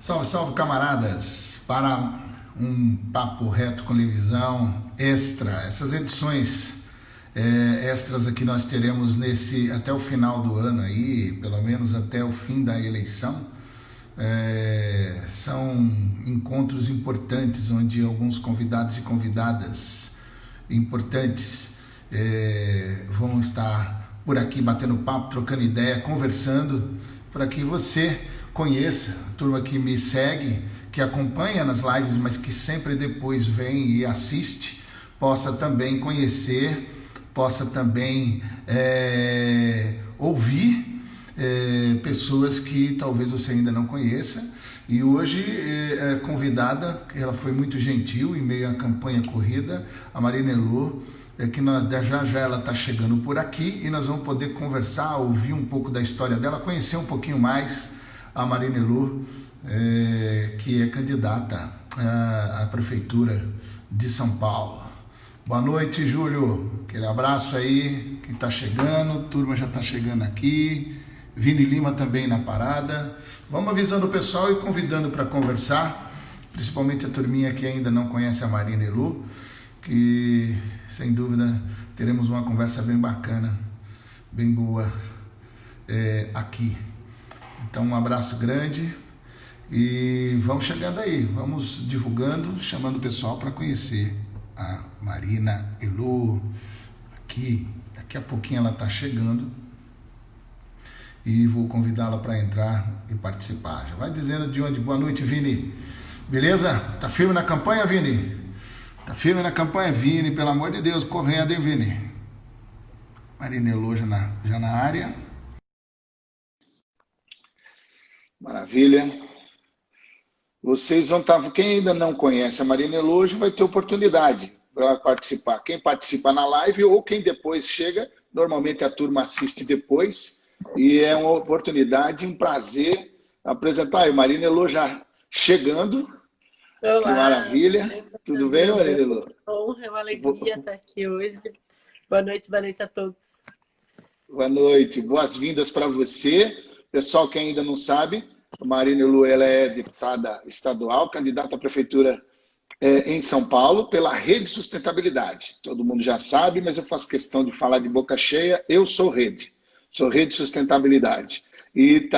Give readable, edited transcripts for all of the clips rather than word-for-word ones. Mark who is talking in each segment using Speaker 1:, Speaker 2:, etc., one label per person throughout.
Speaker 1: Salve, salve, camaradas! Para um papo reto com Levisão extra. Essas edições extras aqui nós teremos até o final do ano aí, pelo menos até o fim da eleição. São encontros importantes onde alguns convidados e convidadas importantes vão estar por aqui batendo papo, trocando ideia, conversando, para que você conheça, a turma que me segue, que acompanha nas lives, mas que sempre depois vem e assiste, possa também conhecer, possa também ouvir pessoas que talvez você ainda não conheça. E hoje a convidada, ela foi muito gentil em meio à campanha corrida, a Marina Elô, que já ela está chegando por aqui e nós vamos poder conversar, ouvir um pouco da história dela, conhecer um pouquinho mais a Marina Elô, que é candidata à Prefeitura de São Paulo. Boa noite, Júlio. Aquele abraço aí, que está chegando, turma já está chegando aqui. Vini Lima também na parada. Vamos avisando o pessoal e convidando para conversar, principalmente a turminha que ainda não conhece a Marina Elô, que sem dúvida teremos uma conversa bem bacana, bem boa aqui. Então um abraço grande e vamos chegando aí, vamos divulgando, chamando o pessoal para conhecer a Marina Elô aqui. Daqui a pouquinho ela está chegando e vou convidá-la para entrar e participar. Já vai dizendo de onde. Boa noite, Vini. Beleza? Tá firme na campanha, Vini? Tá firme na campanha, Vini, pelo amor de Deus, correndo, hein, Vini? Marina Elô já na área. Maravilha. Vocês vão estar... Quem ainda não conhece a Marina Elô hoje vai ter oportunidade para participar. Quem participa na live ou quem depois chega, normalmente a turma assiste depois, e é uma oportunidade, um prazer apresentar a Marina Elô já chegando.
Speaker 2: Olá,
Speaker 1: que maravilha. Tudo bem, Marina Elô?
Speaker 2: É uma alegria estar aqui hoje. Boa noite a todos.
Speaker 1: Boa noite, boas-vindas para você. Pessoal que ainda não sabe, a Marina Elô, ela é deputada estadual, candidata à prefeitura em São Paulo pela Rede Sustentabilidade. Todo mundo já sabe, mas eu faço questão de falar de boca cheia. Eu sou Rede Sustentabilidade. E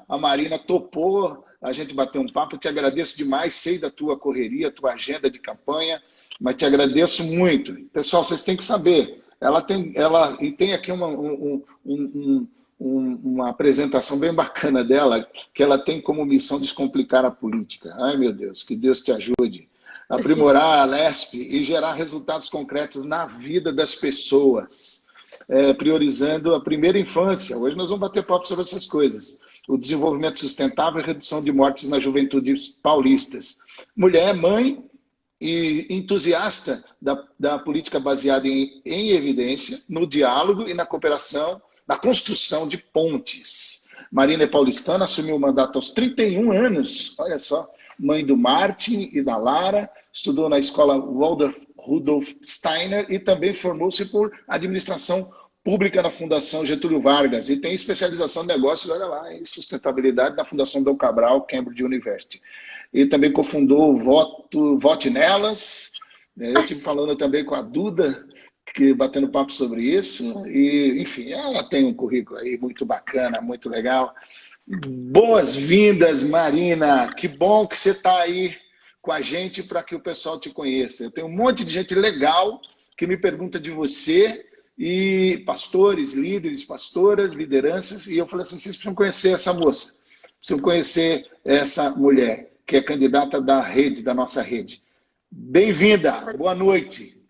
Speaker 1: a Marina topou a gente bater um papo. Eu te agradeço demais, sei da tua correria, tua agenda de campanha, mas te agradeço muito. Pessoal, vocês têm que saber, ela tem aqui uma apresentação bem bacana dela, que ela tem como missão descomplicar a política. Ai, meu Deus, que Deus te ajude. Aprimorar a LESP e gerar resultados concretos na vida das pessoas, priorizando a primeira infância. Hoje nós vamos bater papo sobre essas coisas. O desenvolvimento sustentável e redução de mortes nas juventudes paulistas. Mulher, mãe e entusiasta da política baseada em evidência, no diálogo e na cooperação, na construção de pontes. Marina é paulistana, assumiu o mandato aos 31 anos, olha só, mãe do Martin e da Lara, estudou na escola Waldorf Rudolf Steiner e também formou-se por administração pública na Fundação Getúlio Vargas e tem especialização em negócios, olha lá, em sustentabilidade na Fundação Dom Cabral, Cambridge University. E também cofundou o Vote Nelas. Eu estive falando também com a Duda, batendo papo sobre isso. E, enfim, ela tem um currículo aí muito bacana, muito legal. Boas-vindas, Marina. Que bom que você está aí com a gente para que o pessoal te conheça. Eu tenho um monte de gente legal que me pergunta de você, e pastores, líderes, pastoras, lideranças, e eu falei assim, vocês precisam conhecer essa moça, precisam conhecer essa mulher, que é candidata da nossa rede. Bem-vinda, boa noite.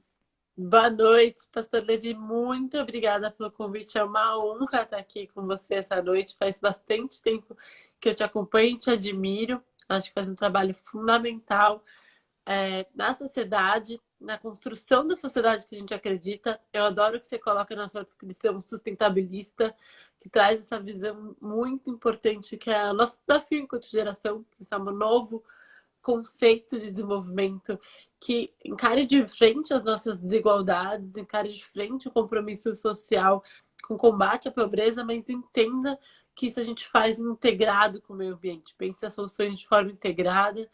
Speaker 2: Boa noite, pastor Levi, muito obrigada pelo convite, é uma honra estar aqui com você essa noite, faz bastante tempo que eu te acompanho e te admiro, acho que faz um trabalho fundamental na sociedade, na construção da sociedade que a gente acredita. Eu adoro que você coloca na sua descrição sustentabilista, que traz essa visão muito importante, que é o nosso desafio enquanto geração, que é um novo conceito de desenvolvimento que encare de frente as nossas desigualdades, encare de frente o compromisso social com combate à pobreza, mas entenda que isso a gente faz integrado com o meio ambiente. Pense as soluções de forma integrada.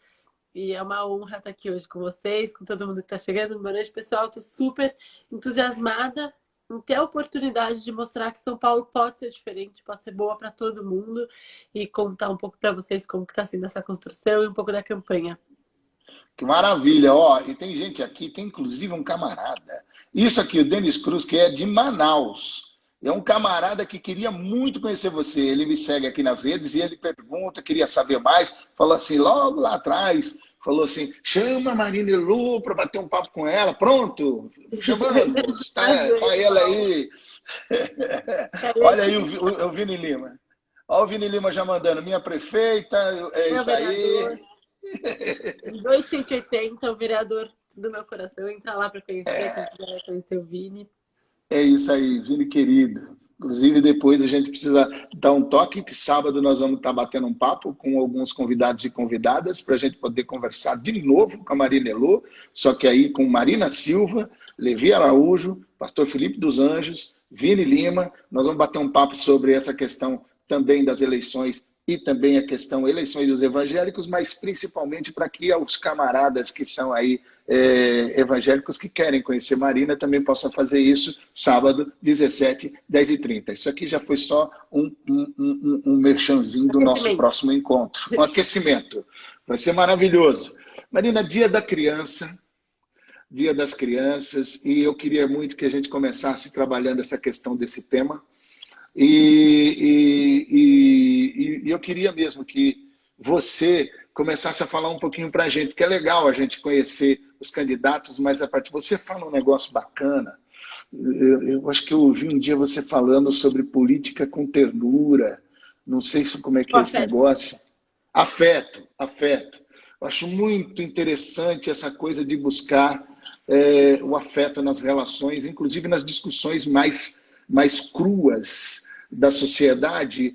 Speaker 2: E é uma honra estar aqui hoje com vocês, com todo mundo que está chegando. Boa noite, pessoal. Estou super entusiasmada em ter a oportunidade de mostrar que São Paulo pode ser diferente, pode ser boa para todo mundo e contar um pouco para vocês como está sendo essa construção e um pouco da campanha.
Speaker 3: Que maravilha, ó, e tem gente aqui, tem inclusive um camarada. Isso aqui, o Denis Cruz, que é de Manaus. É um camarada que queria muito conhecer você. Ele me segue aqui nas redes e ele pergunta, queria saber mais. Falou assim, logo lá atrás, falou assim, chama a Marina Elu para bater um papo com ela. Pronto, chamamos, está ela aí. Olha aí o Vini Lima. Olha o Vini Lima já mandando, minha prefeita, é isso aí.
Speaker 2: 280, o vereador do meu coração. Entra lá para conhecer, quem quiser conhecer o Vini.
Speaker 3: É isso aí, Vini querido. Inclusive, depois a gente precisa dar um toque, que sábado nós vamos estar batendo um papo com alguns convidados e convidadas para a gente poder conversar de novo com a Marina Elu, só que aí com Marina Silva, Levi Araújo, Pastor Felipe dos Anjos, Vini Lima. Nós vamos bater um papo sobre essa questão também das eleições e também a questão eleições dos evangélicos, mas principalmente para que os camaradas que são aí evangélicos que querem conhecer Marina também possam fazer isso sábado, 17, 10h30. Isso aqui já foi só um merchanzinho do nosso próximo encontro. Um aquecimento. Vai ser maravilhoso. Marina, Dia da Criança, Dia das Crianças, e eu queria muito que a gente começasse trabalhando essa questão desse tema. E eu queria mesmo que você começasse a falar um pouquinho para a gente, porque é legal a gente conhecer os candidatos, mas a partir você fala um negócio bacana. Eu acho que eu ouvi um dia você falando sobre política com ternura. Não sei como é que é esse negócio. Afeto, afeto. Eu acho muito interessante essa coisa de buscar o afeto nas relações, inclusive nas discussões mais cruas da sociedade,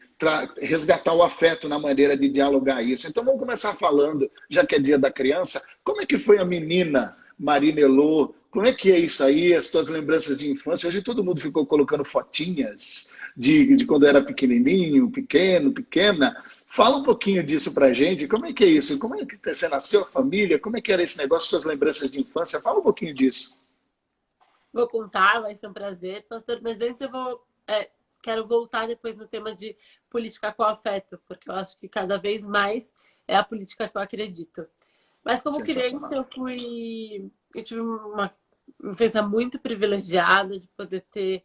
Speaker 3: resgatar o afeto na maneira de dialogar isso. Então vamos começar falando, já que é Dia da Criança, como é que foi a menina Marina Elu? Como é que é isso aí, as suas lembranças de infância? Hoje todo mundo ficou colocando fotinhas de quando era pequenininho, pequeno, pequena. Fala um pouquinho disso pra gente, como é que é isso? Como é que você nasceu, família? Como é que era esse negócio, suas lembranças de infância? Fala um pouquinho disso.
Speaker 2: Vou contar, vai ser um prazer, pastor, mas antes eu quero voltar depois no tema de política com afeto, porque eu acho que cada vez mais é a política que eu acredito. Mas como criança eu tive uma infância muito privilegiada de poder ter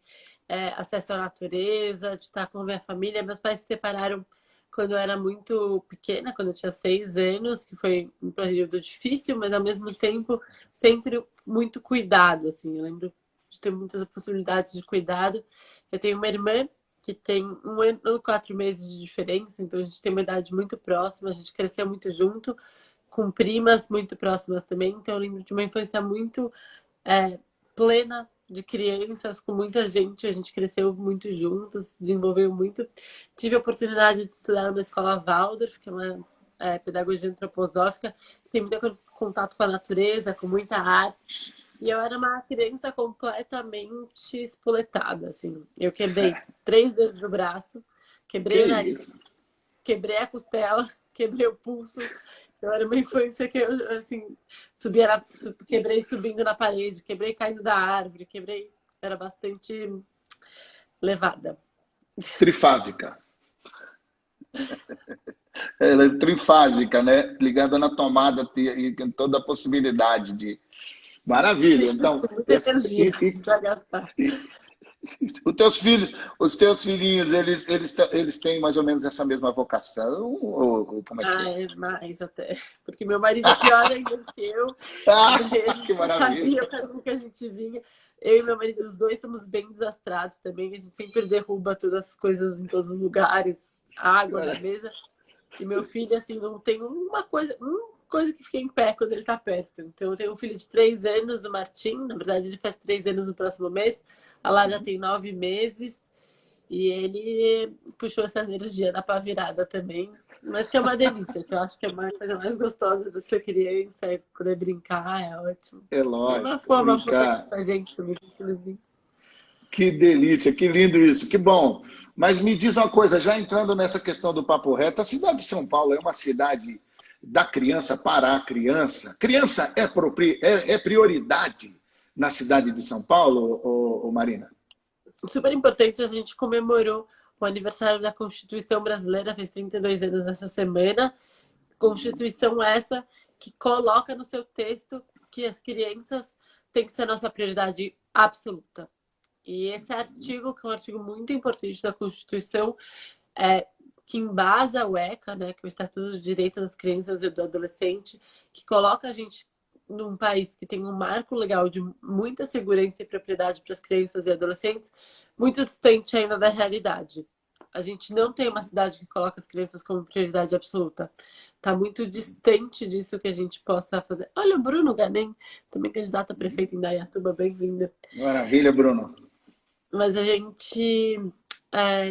Speaker 2: acesso à natureza, de estar com a minha família. Meus pais se separaram quando eu era muito pequena, quando eu tinha 6 anos, que foi um período difícil, mas ao mesmo tempo sempre muito cuidado, assim. Eu lembro de ter muitas possibilidades de cuidado. Eu tenho uma irmã que tem 1 ano e 4 meses de diferença, então a gente tem uma idade muito próxima, a gente cresceu muito junto, com primas muito próximas também, então eu lembro de uma infância muito plena de crianças, com muita gente, a gente cresceu muito juntos, desenvolveu muito. Tive a oportunidade de estudar numa escola Waldorf, que é uma pedagogia antroposófica, que tem muito contato com a natureza, com muita arte. E eu era uma criança completamente espoletada, assim. Eu quebrei 3 vezes o braço, quebrei o nariz, quebrei a costela, quebrei o pulso. Então era uma infância que eu, assim, quebrei subindo na parede, quebrei caindo da árvore, era bastante levada.
Speaker 3: Trifásica. Ela é trifásica, né? Ligada na tomada e com toda a possibilidade de... Maravilha. Então, os teus filhinhos, eles têm mais ou menos essa mesma vocação? Ou como é que é?
Speaker 2: É mais até. Porque meu marido é pior ainda que eu.
Speaker 3: Que maravilha.
Speaker 2: Sabia o caminho que a gente vinha. Eu e meu marido, os dois, somos bem desastrados também. A gente sempre derruba todas as coisas em todos os lugares, água na mesa. E meu filho, assim, não tem uma coisa que fica em pé quando ele tá perto. Então, eu tenho um filho de 3 anos, o Martim. Na verdade, ele faz 3 anos no próximo mês. A Lara tem 9 meses. E ele puxou essa energia da pá virada também. Mas que é uma delícia, que eu acho que é a coisa mais gostosa da sua criança. É poder brincar, é ótimo.
Speaker 3: É lógico.
Speaker 2: É uma forma da gente também.
Speaker 3: Que delícia, que lindo isso, que bom. Mas me diz uma coisa, já entrando nessa questão do papo reto, a cidade de São Paulo é uma cidade da criança para a criança. Criança é prioridade na cidade de São Paulo, Marina?
Speaker 2: Super importante, a gente comemorou o aniversário da Constituição Brasileira, fez 32 anos essa semana. Constituição essa que coloca no seu texto que as crianças têm que ser a nossa prioridade absoluta. E esse artigo, que é um artigo muito importante da Constituição, que embasa o ECA, né, que é o Estatuto do Direito das Crianças e do Adolescente, que coloca a gente num país que tem um marco legal de muita segurança e propriedade para as crianças e adolescentes, muito distante ainda da realidade. A gente não tem uma cidade que coloca as crianças como prioridade absoluta. Está muito distante disso que a gente possa fazer. Olha, o Bruno Ganem, também candidato a prefeito em Indaiatuba, bem-vindo.
Speaker 3: Maravilha, Bruno.
Speaker 2: Mas a gente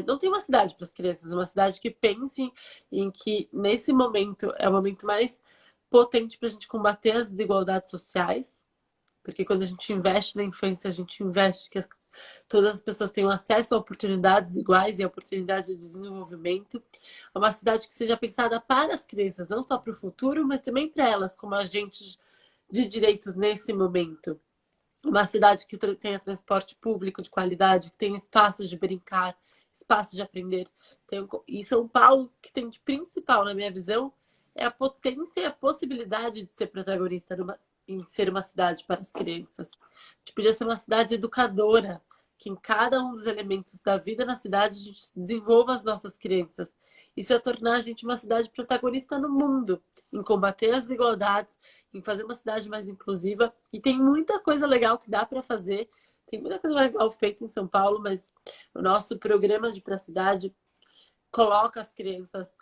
Speaker 2: não tem uma cidade para as crianças, uma cidade que pense em que, nesse momento, é o momento mais potente para a gente combater as desigualdades sociais, porque quando a gente investe na infância, a gente investe que todas as pessoas tenham acesso a oportunidades iguais e a oportunidade de desenvolvimento. É uma cidade que seja pensada para as crianças, não só para o futuro, mas também para elas, como agentes de direitos nesse momento. Uma cidade que tenha transporte público de qualidade, que tenha espaços de brincar, espaços de aprender. E São Paulo, que tem de principal, na minha visão, é a potência e a possibilidade de ser protagonista em ser uma cidade para as crianças. A gente podia ser uma cidade educadora, que em cada um dos elementos da vida na cidade a gente desenvolva as nossas crianças. Isso é tornar a gente uma cidade protagonista no mundo, em combater as desigualdades, em fazer uma cidade mais inclusiva. E tem muita coisa legal que dá para fazer. Tem muita coisa legal feita em São Paulo, mas o nosso programa de Pra Cidade coloca as crianças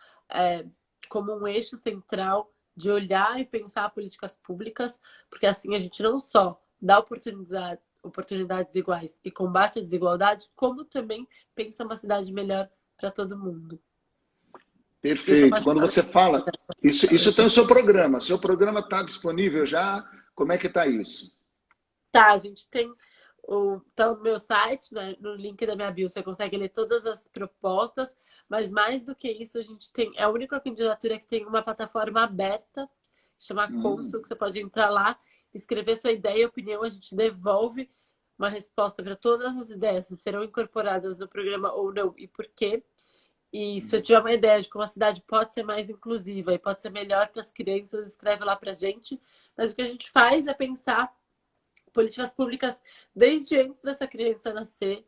Speaker 2: como um eixo central de olhar e pensar políticas públicas, porque assim a gente não só dá oportunidades iguais e combate a desigualdade, como também pensa uma cidade melhor para todo mundo.
Speaker 3: Perfeito. Quando você fala, isso tem o seu programa. Seu programa está disponível já? Como é que está isso?
Speaker 2: Tá, a gente tem no meu site, né, no link da minha bio, você consegue ler todas as propostas, mas mais do que isso, a gente é a única candidatura que tem uma plataforma aberta, chama Consul, que você pode entrar lá, escrever sua ideia e opinião, a gente devolve uma resposta para todas as ideias, se serão incorporadas no programa ou não, e por quê. E se eu tiver uma ideia de como a cidade pode ser mais inclusiva e pode ser melhor para as crianças, escreve lá para a gente. Mas o que a gente faz é pensar políticas públicas desde antes dessa criança nascer,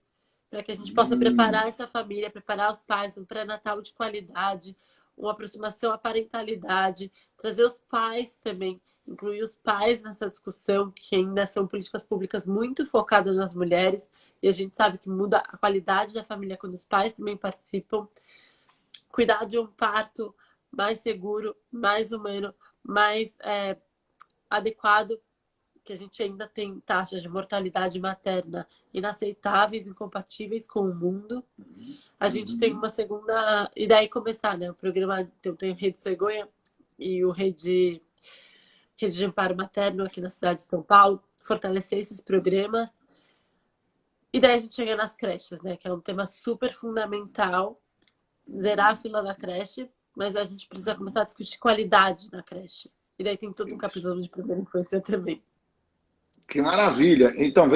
Speaker 2: para que a gente possa preparar essa família, preparar os pais, um pré-natal de qualidade, uma aproximação à parentalidade, trazer os pais também, incluir os pais nessa discussão, que ainda são políticas públicas muito focadas nas mulheres, e a gente sabe que muda a qualidade da família quando os pais também participam. Cuidar de um parto mais seguro, mais humano, mais adequado, que a gente ainda tem taxas de mortalidade materna inaceitáveis, incompatíveis com o mundo. A gente tem uma segunda... E daí começar, né? O programa... Eu tenho Rede Cegonha e o Rede de Amparo Materno aqui na cidade de São Paulo. Fortalecer esses programas. E daí a gente chega nas creches, né? Que é um tema super fundamental. Zerar a fila da creche. Mas a gente precisa começar a discutir qualidade na creche. E daí tem todo um capítulo de primeira infância também.
Speaker 3: Que maravilha! Então,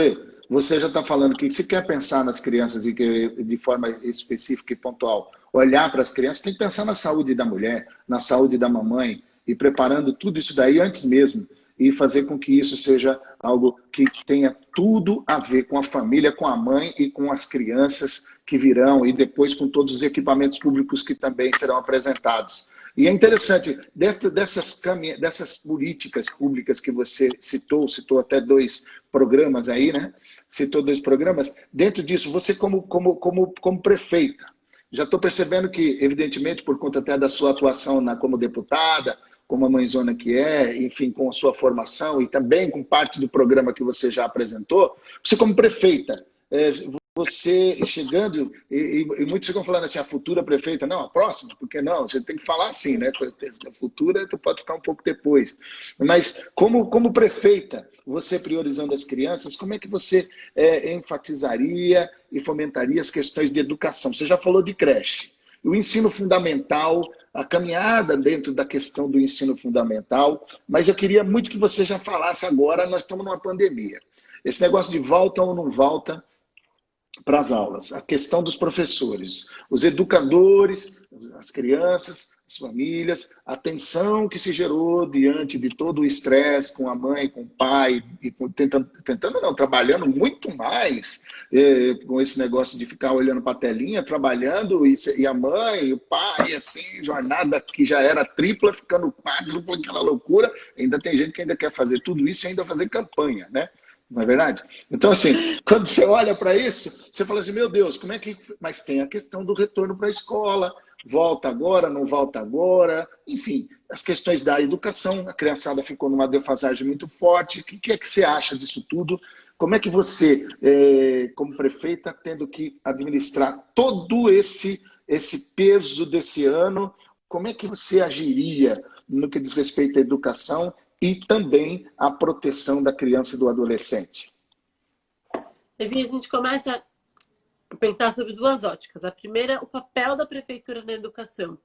Speaker 3: você já está falando que se quer pensar nas crianças e que de forma específica e pontual, olhar para as crianças, tem que pensar na saúde da mulher, na saúde da mamãe, e preparando tudo isso daí antes mesmo, e fazer com que isso seja algo que tenha tudo a ver com a família, com a mãe e com as crianças que virão, e depois com todos os equipamentos públicos que também serão apresentados. E é interessante, dessas políticas públicas que você citou até 2 programas aí, né? Citou 2 programas. Dentro disso, você como prefeita, já estou percebendo que, evidentemente, por conta até da sua atuação como deputada, como a mãezona que enfim, com a sua formação e também com parte do programa que você já apresentou, você como prefeita, você chegando, e muitos ficam falando assim, a futura prefeita, não, a próxima, porque não? Você tem que falar assim, né? A futura tu pode ficar um pouco depois. Mas como prefeita, você priorizando as crianças, como é que você enfatizaria e fomentaria as questões de educação? Você já falou de creche. O ensino fundamental, a caminhada dentro da questão do ensino fundamental, mas eu queria muito que você já falasse agora, nós estamos numa pandemia. Esse negócio de volta ou não volta para as aulas, a questão dos professores, os educadores, as crianças, as famílias, a tensão que se gerou diante de todo o estresse com a mãe, com o pai, e tentando não, trabalhando muito mais com esse negócio de ficar olhando para a telinha, trabalhando, e a mãe, e o pai, assim, jornada que já era tripla, ficando quádrupla, aquela loucura, ainda tem gente que ainda quer fazer tudo isso e ainda fazer campanha, né? Não é verdade? Então, assim, quando você olha para isso, você fala assim, meu Deus, como é que... Mas tem a questão do retorno para a escola, volta agora, não volta agora, enfim, as questões da educação, a criançada ficou numa defasagem muito forte. O que é que você acha disso tudo? Como é que você, como prefeita, tendo que administrar todo esse peso desse ano, como é que você agiria no que diz respeito à educação e também a proteção da criança e do adolescente?
Speaker 2: Enfim, a gente começa a pensar sobre duas óticas. A primeira, o papel da prefeitura na educação,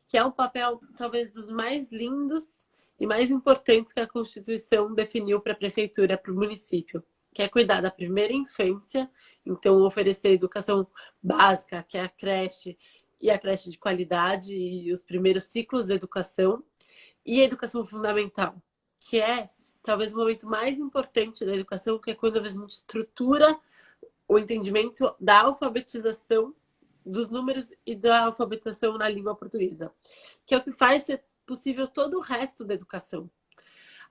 Speaker 2: que é um papel talvez dos mais lindos e mais importantes que a Constituição definiu para a prefeitura, para o município, que é cuidar da primeira infância, então oferecer educação básica, que é a creche, e a creche de qualidade e os primeiros ciclos de educação, e a educação fundamental, que é talvez o momento mais importante da educação, que é quando a gente estrutura o entendimento da alfabetização dos números e da alfabetização na língua portuguesa, que é o que faz ser possível todo o resto da educação.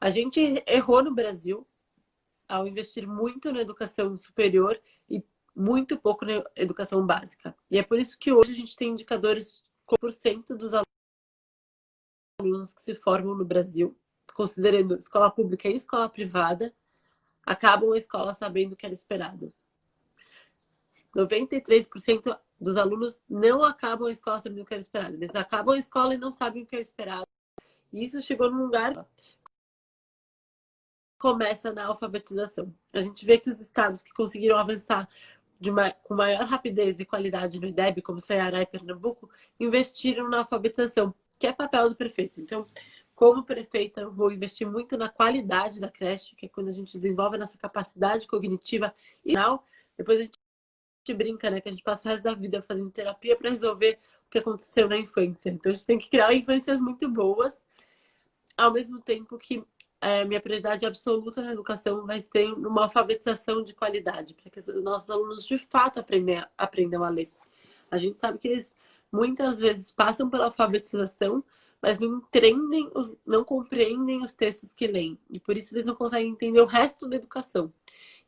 Speaker 2: A gente errou no Brasil ao investir muito na educação superior e muito pouco na educação básica. E é por isso que hoje a gente tem indicadores com 100% dos alunos que se formam no Brasil, considerando escola pública e escola privada, acabam a escola sabendo o que era esperado. 93% dos alunos não acabam a escola sabendo o que era esperado. Eles acabam a escola e não sabem o que é esperado. E isso chegou num lugar... Começa na alfabetização. A gente vê que os estados que conseguiram avançar com maior rapidez e qualidade no IDEB, como Ceará e Pernambuco, investiram na alfabetização, que é papel do prefeito. Então, como prefeita, eu vou investir muito na qualidade da creche, que é quando a gente desenvolve a nossa capacidade cognitiva e depois a gente brinca, né, que a gente passa o resto da vida fazendo terapia para resolver o que aconteceu na infância. Então, a gente tem que criar infâncias muito boas, ao mesmo tempo que minha prioridade absoluta na educação vai ser uma alfabetização de qualidade, para que os nossos alunos de fato aprendam a ler. A gente sabe que eles muitas vezes passam pela alfabetização, mas não compreendem os textos que leem. E por isso eles não conseguem entender o resto da educação.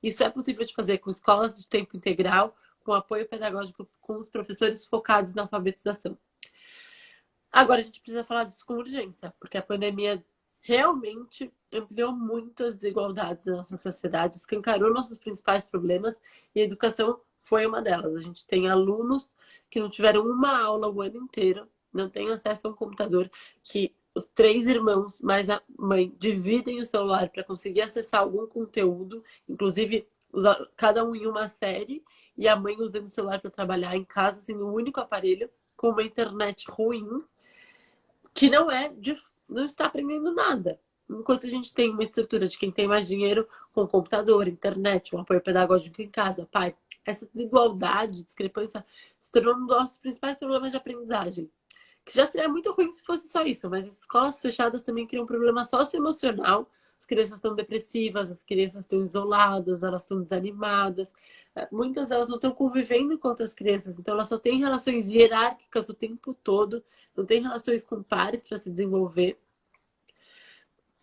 Speaker 2: Isso é possível de fazer com escolas de tempo integral, com apoio pedagógico, com os professores focados na alfabetização. Agora a gente precisa falar disso com urgência, porque a pandemia realmente ampliou muito as desigualdades da nossa sociedade, escancarou nossos principais problemas e a educação foi uma delas. A gente tem alunos que não tiveram uma aula o ano inteiro, não têm acesso a um computador, que os 3 irmãos mais a mãe dividem o celular para conseguir acessar algum conteúdo, inclusive cada um em uma série, e a mãe usando o celular para trabalhar em casa, sendo o único aparelho, com uma internet ruim, que não está aprendendo nada. Enquanto a gente tem uma estrutura de quem tem mais dinheiro com computador, internet, um apoio pedagógico em casa, pai, essa desigualdade, discrepância se tornou um dos nossos principais problemas de aprendizagem. Que já seria muito ruim se fosse só isso, mas as escolas fechadas também criam um problema socioemocional. As crianças estão depressivas, as crianças estão isoladas, elas estão desanimadas. Muitas delas não estão convivendo com outras crianças, então elas só têm relações hierárquicas o tempo todo, não têm relações com pares para se desenvolver.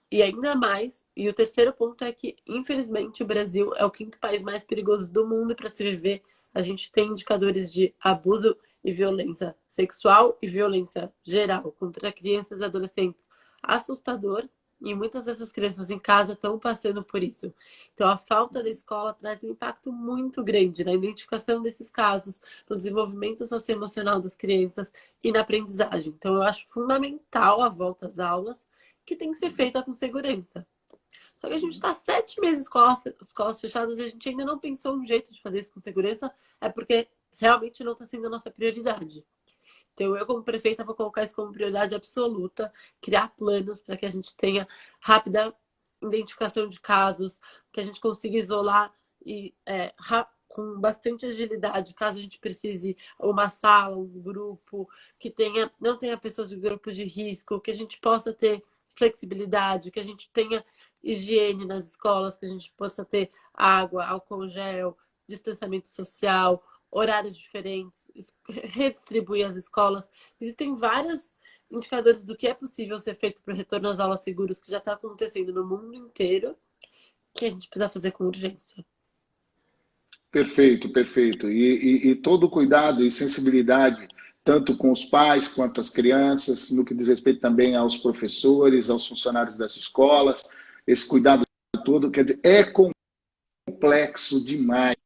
Speaker 2: E ainda mais, e o terceiro ponto é que, infelizmente, o Brasil é o 5º país mais perigoso do mundo para se viver. A gente tem indicadores de abuso e violência sexual e violência geral contra crianças e adolescentes assustador. E muitas dessas crianças em casa estão passando por isso. Então, a falta da escola traz um impacto muito grande na identificação desses casos, no desenvolvimento socioemocional das crianças e na aprendizagem. Então, eu acho fundamental a volta às aulas, que tem que ser feita com segurança. Só que a gente está 7 meses escolas fechadas e a gente ainda não pensou um jeito de fazer isso com segurança, é porque realmente não está sendo a nossa prioridade. Então, eu, como prefeita, vou colocar isso como prioridade absoluta, criar planos para que a gente tenha rápida identificação de casos, que a gente consiga isolar e, com bastante agilidade, caso a gente precise uma sala, um grupo, que não tenha pessoas de grupo de risco, que a gente possa ter flexibilidade, que a gente tenha higiene nas escolas, que a gente possa ter água, álcool gel, distanciamento social, horários diferentes, redistribuir as escolas. Existem vários indicadores do que é possível ser feito para o retorno às aulas seguras, que já está acontecendo no mundo inteiro, que a gente precisa fazer com urgência.
Speaker 3: Perfeito, perfeito. E todo o cuidado e sensibilidade, tanto com os pais quanto as crianças, no que diz respeito também aos professores, aos funcionários das escolas, esse cuidado todo, quer dizer, é complexo demais.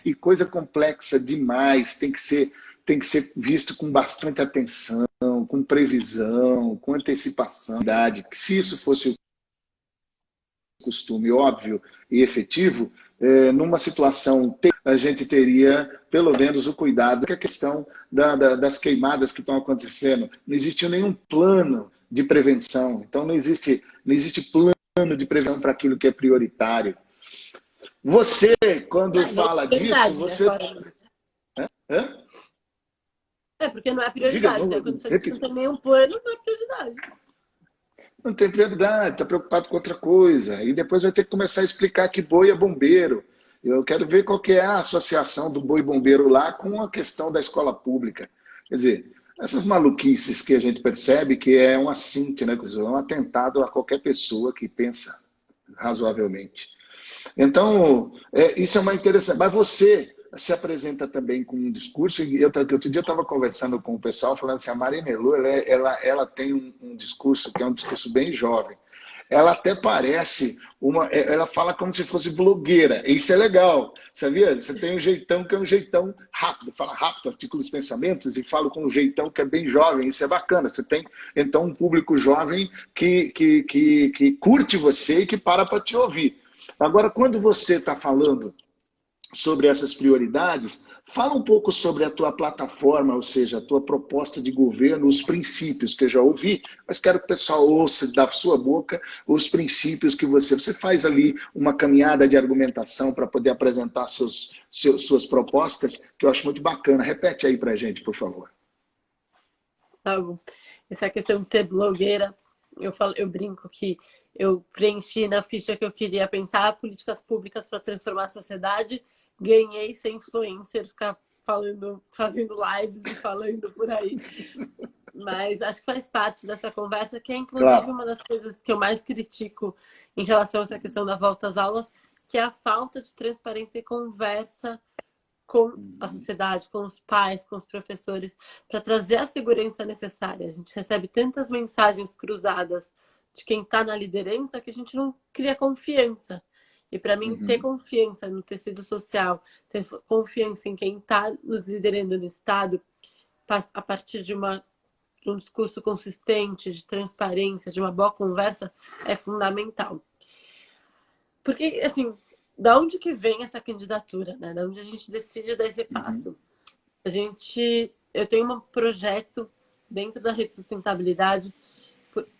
Speaker 3: E coisa complexa demais tem que ser visto com bastante atenção, com previsão, com antecipação. Se isso fosse o costume óbvio e efetivo, numa situação a gente teria pelo menos o cuidado que a questão das queimadas que estão acontecendo. Não existiu nenhum plano de prevenção, então não existe plano de prevenção para aquilo que é prioritário. Você, quando fala disso, você...
Speaker 2: Hã? Porque não é
Speaker 3: Diga,
Speaker 2: prioridade, né? Quando você não tem nenhum plano, não é prioridade.
Speaker 3: Não tem prioridade, está preocupado com outra coisa. E depois vai ter que começar a explicar que boi é bombeiro. Eu quero ver qual que é a associação do boi bombeiro lá com a questão da escola pública. Quer dizer, essas maluquices que a gente percebe que é um assinte, né? É um atentado a qualquer pessoa que pensa razoavelmente. Então, isso é uma interessante. Mas você se apresenta também com um discurso, e outro dia eu estava conversando com o pessoal, falando assim, a Marina Elô, ela tem um discurso que é um discurso bem jovem. Ela até parece ela fala como se fosse blogueira, e isso é legal, sabia? Você tem um jeitão que é um jeitão rápido, fala rápido, articula os pensamentos e fala com um jeitão que é bem jovem, isso é bacana. Você tem, então, um público jovem que curte você e que para te ouvir. Agora, quando você está falando sobre essas prioridades, fala um pouco sobre a tua plataforma, ou seja, a tua proposta de governo, os princípios que eu já ouvi, mas quero que o pessoal ouça da sua boca os princípios que você faz ali, uma caminhada de argumentação para poder apresentar suas propostas, que eu acho muito bacana. Repete aí para a gente, por favor.
Speaker 2: Tá bom. Essa questão de ser blogueira, eu brinco que eu preenchi na ficha que eu queria pensar políticas públicas para transformar a sociedade, ganhei ser influencer, ficar fazendo lives e falando por aí. Mas acho que faz parte dessa conversa, que é inclusive uma das coisas que eu mais critico em relação a essa questão da volta às aulas, que é a falta de transparência e conversa com a sociedade, com os pais, com os professores, para trazer a segurança necessária. A gente recebe tantas mensagens cruzadas de quem está na liderança que a gente não cria confiança. E para mim, ter confiança no tecido social, ter confiança em quem está nos liderando no Estado, a partir de um discurso consistente, de transparência, de uma boa conversa, é fundamental. Porque, assim, da onde que vem essa candidatura, né? Da onde a gente decide dar esse passo? Eu tenho um projeto dentro da rede sustentabilidade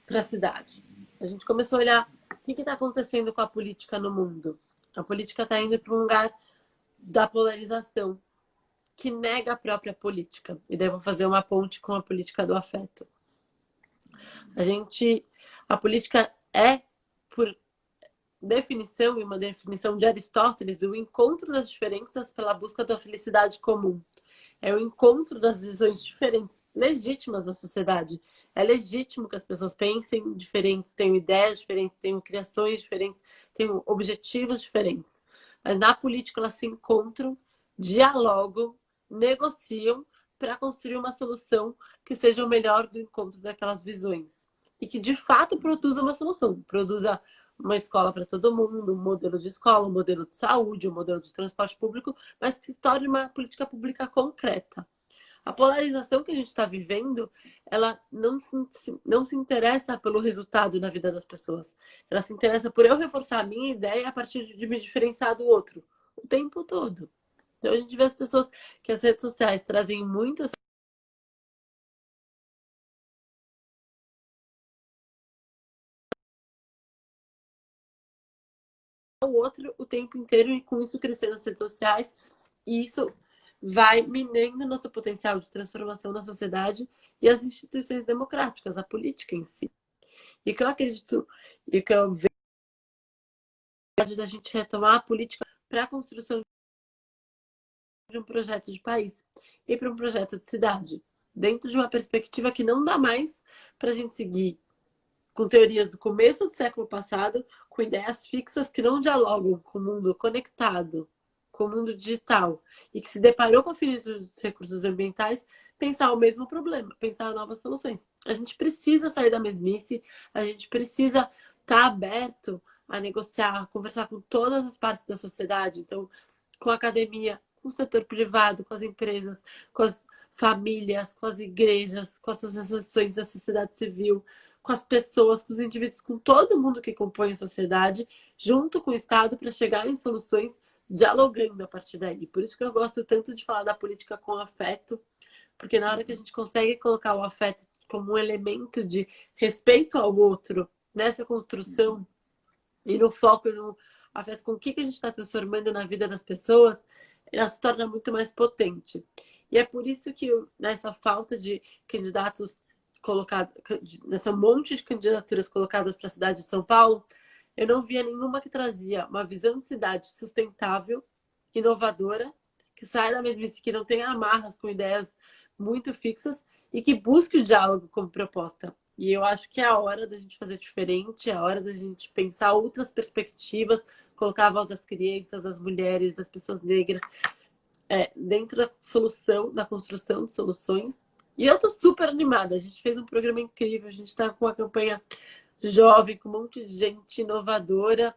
Speaker 2: para a cidade. A gente começou a olhar o que está acontecendo com a política no mundo. A política está indo para um lugar da polarização, que nega a própria política. E daí eu vou fazer uma ponte com a política do afeto. A política é, por definição, e uma definição de Aristóteles, o encontro das diferenças pela busca da felicidade comum. É o encontro das visões diferentes, legítimas da sociedade. É legítimo que as pessoas pensem diferentes, tenham ideias diferentes, tenham criações diferentes, tenham objetivos diferentes. Mas na política elas se encontram, dialogam, negociam para construir uma solução que seja o melhor do encontro daquelas visões. e que de fato produza uma solução, produza uma escola para todo mundo, um modelo de escola, um modelo de saúde, um modelo de transporte público, mas que se torne uma política pública concreta. A polarização que a gente está vivendo, ela não se interessa pelo resultado na vida das pessoas. Ela se interessa por eu reforçar a minha ideia a partir de me diferenciar do outro o tempo todo. Então a gente vê as pessoas que as redes sociais trazem muito ao outro o tempo inteiro e com isso crescendo nas redes sociais. E isso vai minando nosso potencial de transformação na sociedade e as instituições democráticas, a política em si. E o que eu acredito, e o que eu vejo é da gente retomar a política para a construção de um projeto de país e para um projeto de cidade, dentro de uma perspectiva que não dá mais para a gente seguir com teorias do começo do século passado, com ideias fixas que não dialogam com o mundo conectado, com o mundo digital, e que se deparou com a finitude dos recursos ambientais, pensar o mesmo problema, pensar novas soluções. A gente precisa sair da mesmice, a gente precisa estar aberto a negociar, a conversar com todas as partes da sociedade, então, com a academia, com o setor privado, com as empresas, com as famílias, com as igrejas, com as associações da sociedade civil, com as pessoas, com os indivíduos, com todo mundo que compõe a sociedade, junto com o Estado, para chegar em soluções dialogando a partir daí. Por isso que eu gosto tanto de falar da política com afeto, porque na hora que a gente consegue colocar o afeto como um elemento de respeito ao outro nessa construção e no foco e no afeto com o que a gente está transformando na vida das pessoas, ela se torna muito mais potente. E é por isso que nessa falta de candidatos colocados, nessa monte de candidaturas colocadas para a cidade de São Paulo, eu não via nenhuma que trazia uma visão de cidade sustentável, inovadora, que saia da mesmice, que não tenha amarras com ideias muito fixas e que busque o diálogo como proposta. E eu acho que é a hora da gente fazer diferente, é a hora da gente pensar outras perspectivas, colocar a voz das crianças, das mulheres, das pessoas negras dentro da solução, da construção de soluções. E eu tô super animada. A gente fez um programa incrível, a gente tá com uma campanha jovem, com um monte de gente inovadora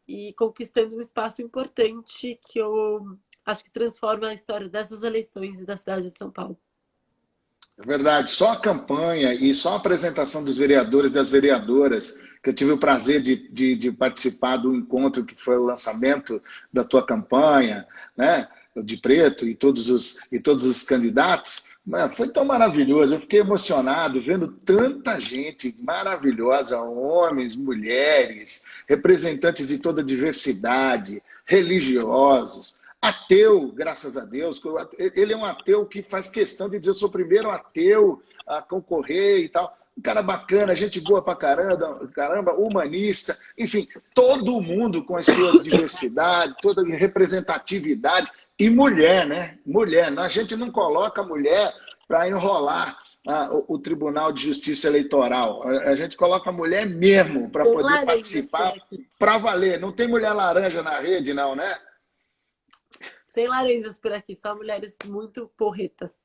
Speaker 2: e conquistando um espaço importante que eu acho que transforma a história dessas eleições e da cidade de São Paulo.
Speaker 3: É verdade, só a campanha e só a apresentação dos vereadores e das vereadoras, que eu tive o prazer de participar do encontro que foi o lançamento da tua campanha, né, de Preto e todos os candidatos, foi tão maravilhoso, eu fiquei emocionado vendo tanta gente maravilhosa, homens, mulheres, representantes de toda a diversidade, religiosos, ateu, graças a Deus, ele é um ateu que faz questão de dizer, eu sou o primeiro ateu a concorrer e tal, um cara bacana, gente boa pra caramba, humanista, enfim, todo mundo com as suas diversidades, toda a representatividade, e mulher, né? Mulher, a gente não coloca mulher para enrolar o Tribunal de Justiça Eleitoral, a gente coloca a mulher mesmo para poder participar, para valer, não tem mulher laranja na rede não, né?
Speaker 2: Sem laranjas por aqui, só mulheres muito porretas.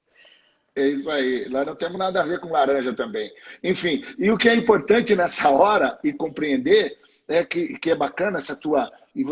Speaker 3: É isso aí, nós não temos nada a ver com laranja também. Enfim, e o que é importante nessa hora e compreender é que é bacana essa tua... E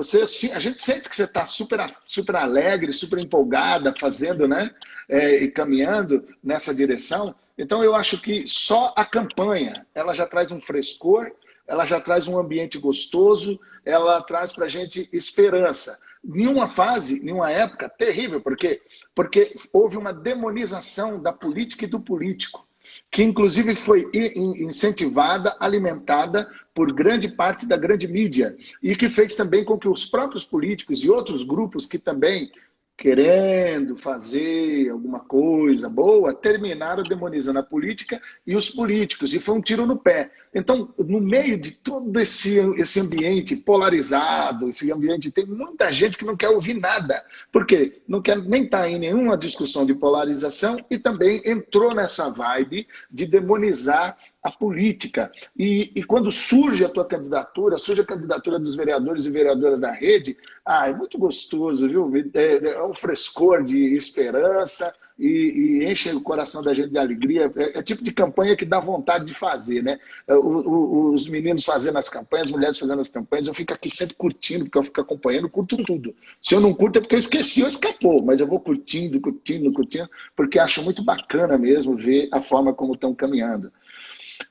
Speaker 3: a gente sente que você está super alegre, super empolgada, fazendo, né? E caminhando nessa direção. Então eu acho que só a campanha, ela já traz um frescor, ela já traz um ambiente gostoso, ela traz para a gente esperança. Em uma fase, em uma época terrível, porque houve uma demonização da política e do político, que inclusive foi incentivada, alimentada por grande parte da grande mídia, e que fez também com que os próprios políticos e outros grupos que também, querendo fazer alguma coisa boa, terminaram demonizando a política e os políticos, e foi um tiro no pé. Então, no meio de todo esse ambiente polarizado, esse ambiente, tem muita gente que não quer ouvir nada. Por quê? Não quer nem estar em nenhuma discussão de polarização e também entrou nessa vibe de demonizar a política. E quando surge a tua candidatura, surge a candidatura dos vereadores e vereadoras da rede, é muito gostoso, viu? É um frescor de esperança, e enche o coração da gente de alegria. É tipo de campanha que dá vontade de fazer, né? Os meninos fazendo as campanhas, as mulheres fazendo as campanhas, eu fico aqui sempre curtindo, porque eu fico acompanhando, curto tudo. Se eu não curto é porque eu esqueci ou escapou, mas eu vou curtindo, curtindo, curtindo, porque acho muito bacana mesmo ver a forma como estão caminhando.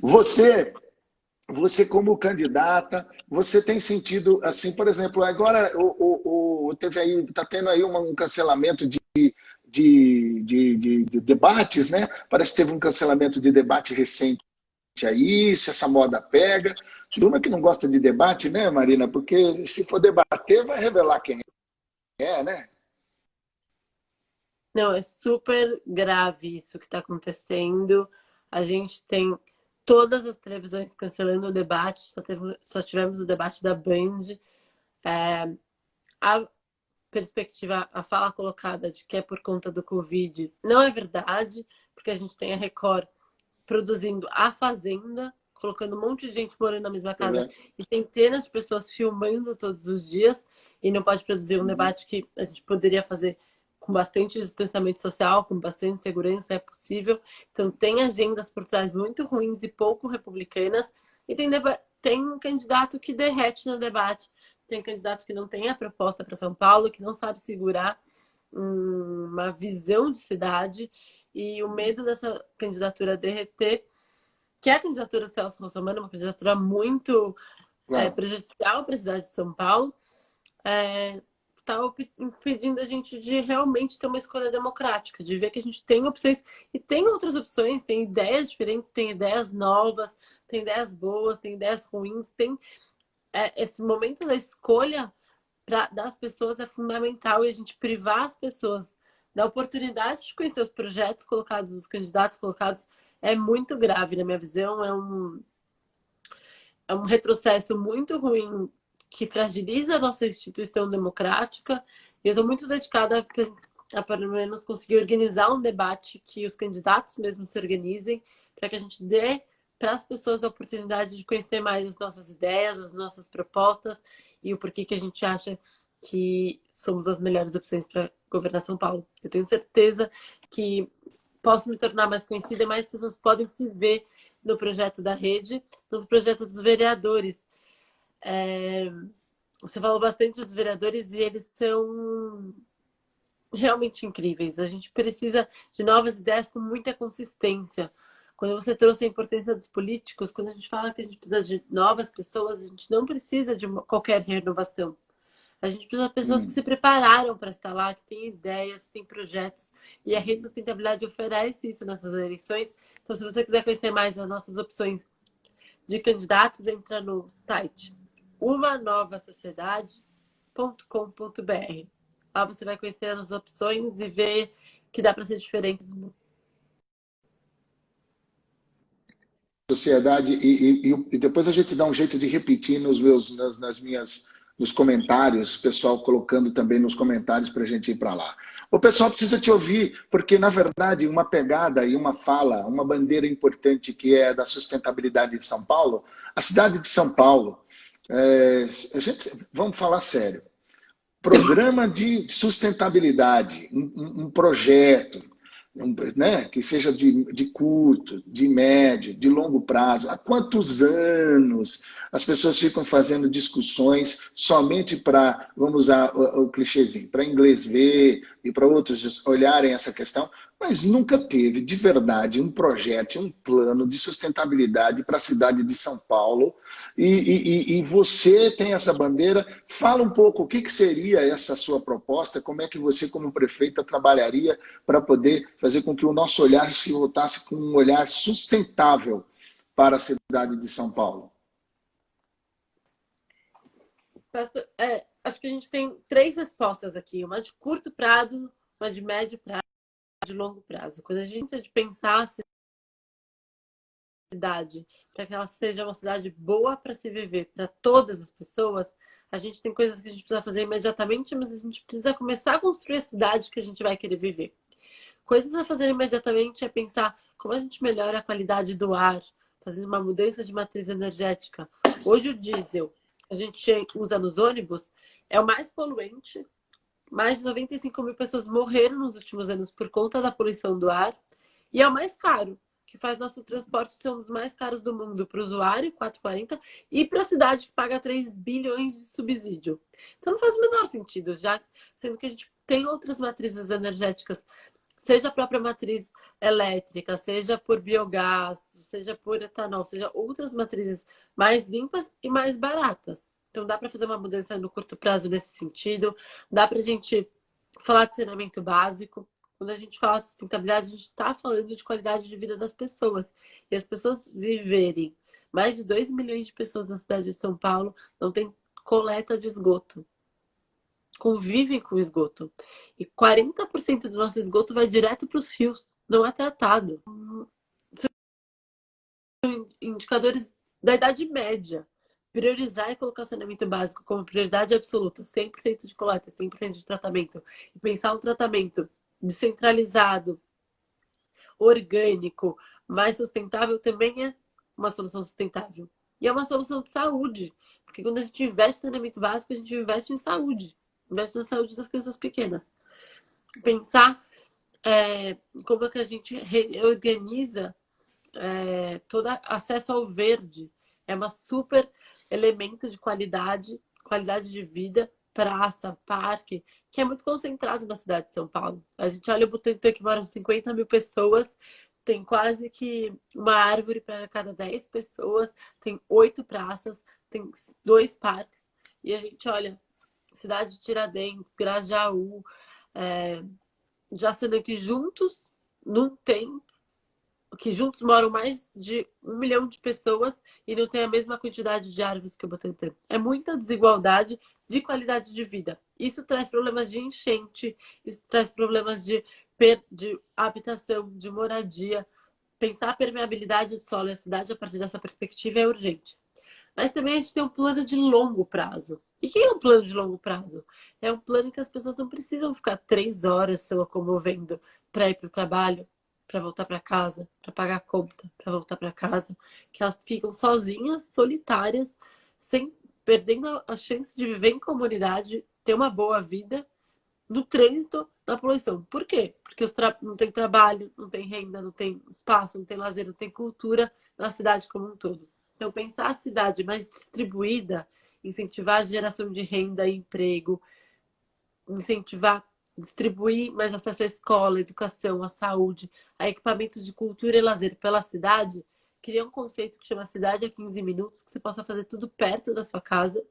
Speaker 3: Você como candidata, você tem sentido, assim, por exemplo, agora teve aí, está tendo aí um cancelamento de debates, né? Parece que teve um cancelamento de debate recente aí, se essa moda pega. Turma que não gosta de debate, né, Marina? Porque se for debater, vai revelar quem é, né?
Speaker 2: Não, é super grave isso que está acontecendo. A gente tem todas as televisões cancelando o debate, só tivemos o debate da Band. A perspectiva, a fala colocada de que é por conta do Covid não é verdade, porque a gente tem a Record produzindo A Fazenda, colocando um monte de gente morando na mesma casa e centenas de pessoas filmando todos os dias, e não pode produzir um debate que a gente poderia fazer com bastante distanciamento social, com bastante segurança, é possível. Então tem agendas por trás muito ruins e pouco republicanas, e tem um candidato que derrete no debate, tem candidato que não tem a proposta para São Paulo, que não sabe segurar uma visão de cidade, e o medo dessa candidatura derreter, que é a candidatura do Celso Russomano, uma candidatura muito prejudicial para a cidade de São Paulo, está impedindo a gente de realmente ter uma escolha democrática, de ver que a gente tem opções, e tem outras opções, tem ideias diferentes, tem ideias novas, tem ideias boas, tem ideias ruins, tem esse momento da escolha das pessoas é fundamental, e a gente privar as pessoas da oportunidade de conhecer os projetos colocados, os candidatos colocados, é muito grave, na minha visão. É um retrocesso muito ruim que fragiliza a nossa instituição democrática, e eu estou muito dedicada a pelo menos conseguir organizar um debate que os candidatos mesmos se organizem, para que a gente dê para as pessoas a oportunidade de conhecer mais as nossas ideias, as nossas propostas, e o porquê que a gente acha que somos as melhores opções para governar São Paulo. Eu tenho certeza que posso me tornar mais conhecida e mais pessoas podem se ver no projeto da rede, no projeto dos vereadores. Você falou bastante dos vereadores e eles são realmente incríveis. A gente precisa de novas ideias com muita consistência. Quando você trouxe a importância dos políticos, quando a gente fala que a gente precisa de novas pessoas, a gente não precisa de qualquer renovação. A gente precisa de pessoas que se prepararam para estar lá, que têm ideias, que têm projetos. E a Rede Sustentabilidade oferece isso nessas eleições. Então, se você quiser conhecer mais as nossas opções de candidatos, entra no site umanovasociedade.com.br. Lá você vai conhecer as opções e ver que dá para ser diferente.
Speaker 3: Sociedade, e depois a gente dá um jeito de repetir nos comentários, pessoal colocando também nos comentários para a gente ir para lá. O pessoal precisa te ouvir, porque, na verdade, uma pegada e uma fala, uma bandeira importante que é da sustentabilidade de São Paulo, a cidade de São Paulo, vamos falar sério, programa de sustentabilidade, um projeto, né, que seja de curto, de médio, de longo prazo. Há quantos anos as pessoas ficam fazendo discussões somente para, vamos usar o clichêzinho, para inglês ver e para outros olharem essa questão, mas nunca teve de verdade um projeto, um plano de sustentabilidade para a cidade de São Paulo. E você tem essa bandeira. Fala um pouco o que seria essa sua proposta, como é que você, como prefeita, trabalharia para poder fazer com que o nosso olhar se voltasse com um olhar sustentável para a cidade de São Paulo.
Speaker 2: Pastor, acho que a gente tem 3 respostas aqui, uma de curto prazo, uma de médio prazo e de longo prazo. Quando a gente precisa de pensar a cidade para que ela seja uma cidade boa para se viver para todas as pessoas, a gente tem coisas que a gente precisa fazer imediatamente, mas a gente precisa começar a construir a cidade que a gente vai querer viver. Coisas a fazer imediatamente é pensar como a gente melhora a qualidade do ar, fazendo uma mudança de matriz energética. Hoje o diesel que a gente usa nos ônibus é o mais poluente Mais de 95 mil pessoas morreram nos últimos anos por conta da poluição do ar. E é o mais caro, que faz nosso transporte ser um dos mais caros do mundo para o usuário, 4,40, e para a cidade, que paga 3 bilhões de subsídio. Então não faz o menor sentido, já sendo que a gente tem outras matrizes energéticas, seja a própria matriz elétrica, seja por biogás, seja por etanol, seja outras matrizes mais limpas e mais baratas. Então dá para fazer uma mudança no curto prazo nesse sentido, dá para a gente falar de saneamento básico. Quando a gente fala de sustentabilidade, a gente está falando de qualidade de vida das pessoas. E as pessoas viverem, mais de 2 milhões de pessoas na cidade de São Paulo não tem coleta de esgoto. Convivem com o esgoto. E 40% do nosso esgoto vai direto para os rios, não é tratado. São indicadores da Idade Média. Priorizar e colocar o saneamento básico como prioridade absoluta, 100% de coleta, 100% de tratamento. E pensar um tratamento descentralizado, orgânico, mais sustentável, também é uma solução sustentável. E é uma solução de saúde. Porque quando a gente investe em saneamento básico, a gente investe em saúde. Investe na saúde das crianças pequenas. Pensar como é que a gente reorganiza todo acesso ao verde. É uma super elemento de qualidade de vida, praça, parque, que é muito concentrado na cidade de São Paulo. A gente olha o Butantã, que moram 50 mil pessoas, tem quase que uma árvore para cada 10 pessoas, tem 8 praças, tem 2 parques. E a gente olha cidade de Tiradentes, Grajaú, Jaçanã, que juntos não tem, que juntos moram mais de 1 milhão de pessoas e não tem a mesma quantidade de árvores que o Butantã. É muita desigualdade de qualidade de vida. Isso traz problemas de enchente, isso traz problemas de habitação, de moradia. Pensar a permeabilidade do solo e a cidade a partir dessa perspectiva é urgente. Mas também a gente tem um plano de longo prazo. E o que é um plano de longo prazo? É um plano que as pessoas não precisam ficar 3 horas se locomovendo para ir para o trabalho, para voltar para casa, para pagar a conta, para voltar para casa, que elas ficam sozinhas, solitárias, perdendo a chance de viver em comunidade, ter uma boa vida no trânsito, na poluição. Por quê? Porque não tem trabalho, não tem renda, não tem espaço, não tem lazer, não tem cultura na cidade como um todo. Então, pensar a cidade mais distribuída, incentivar a geração de renda e emprego, incentivar, distribuir mais acesso à escola, à educação, à saúde, a equipamento de cultura e lazer pela cidade, criar um conceito que chama Cidade a 15 Minutos, que você possa fazer tudo perto da sua casa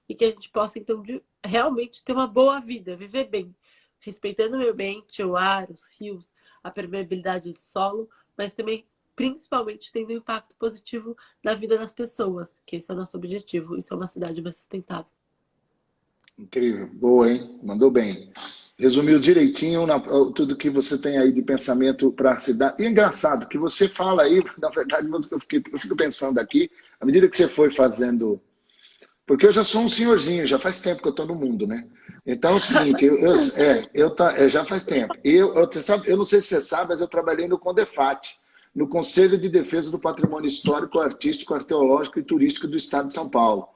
Speaker 2: e que a gente possa, então, realmente ter uma boa vida, viver bem, respeitando o meio ambiente, o ar, os rios, a permeabilidade do solo, mas também, principalmente, tendo um impacto positivo na vida das pessoas, que esse é o nosso objetivo. Isso é uma cidade mais sustentável.
Speaker 3: Incrível. Boa, hein? Mandou bem. Resumiu direitinho tudo que você tem aí de pensamento para a cidade. E é engraçado que você fala aí, na verdade, eu fico pensando aqui, à medida que você foi fazendo... Porque eu já sou um senhorzinho, já faz tempo que eu estou no mundo, né? Então é o seguinte, já faz tempo. Eu não sei se você sabe, mas eu trabalhei no CONDEFAT, no Conselho de Defesa do Patrimônio Histórico, Artístico, Arqueológico e Turístico do Estado de São Paulo.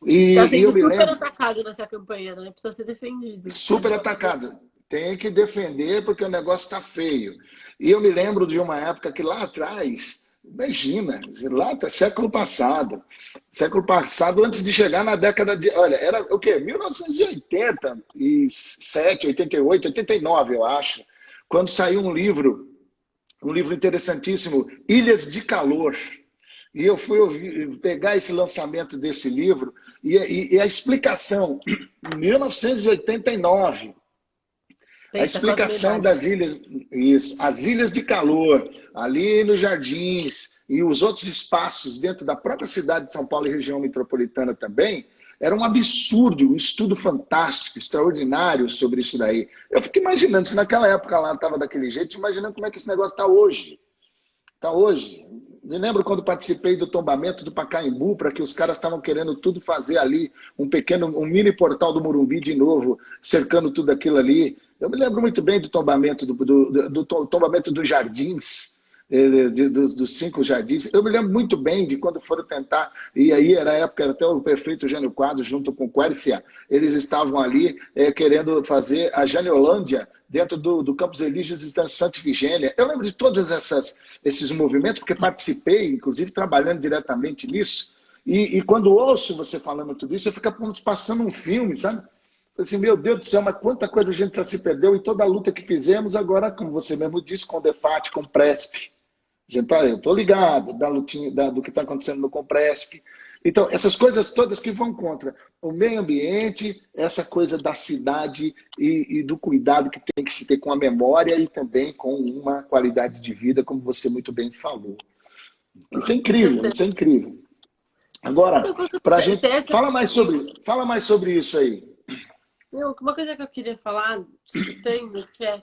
Speaker 2: Está sendo super atacado nessa campanha, né? Precisa ser defendido.
Speaker 3: Super atacado. Tem que defender porque o negócio está feio. E eu me lembro de uma época que lá atrás, imagina, lá tá século passado, antes de chegar na década de... Olha, era o quê? 1987, 88, 89, eu acho, quando saiu um livro interessantíssimo, Ilhas de Calor. E eu fui pegar esse lançamento desse livro e a explicação, em 1989, a explicação das ilhas, as ilhas de calor, ali nos Jardins e os outros espaços dentro da própria cidade de São Paulo e região metropolitana também, era um absurdo, um estudo fantástico, extraordinário sobre isso daí. Eu fico imaginando, se naquela época lá estava daquele jeito, imaginando como é que esse negócio está hoje. Está hoje. Me lembro quando participei do tombamento do Pacaembu, para que os caras estavam querendo tudo fazer ali, um mini portal do Morumbi de novo, cercando tudo aquilo ali. Eu me lembro muito bem do tombamento do tombamento dos Jardins. dos 5 jardins. Eu me lembro muito bem de quando foram tentar, e aí era a época, era até o prefeito Jânio Quadros, junto com o Quércia, eles estavam ali querendo fazer a Janiolândia dentro do Campos Elíseos de Santa Ifigênia. Eu lembro de todos esses movimentos, porque participei, inclusive trabalhando diretamente nisso, e quando ouço você falando tudo isso, eu fico passando um filme, sabe? Assim, meu Deus do céu, mas quanta coisa a gente já se perdeu e toda a luta que fizemos agora, como você mesmo disse, com o Defat, com o Presp. Eu estou ligado da lutinha, do que está acontecendo no Compresp. Então, essas coisas todas que vão contra o meio ambiente, essa coisa da cidade e do cuidado que tem que se ter com a memória e também com uma qualidade de vida, como você muito bem falou. Isso é incrível, isso é incrível. Agora, para a gente... Fala mais sobre isso aí.
Speaker 2: Uma coisa que eu queria falar, escutando, que é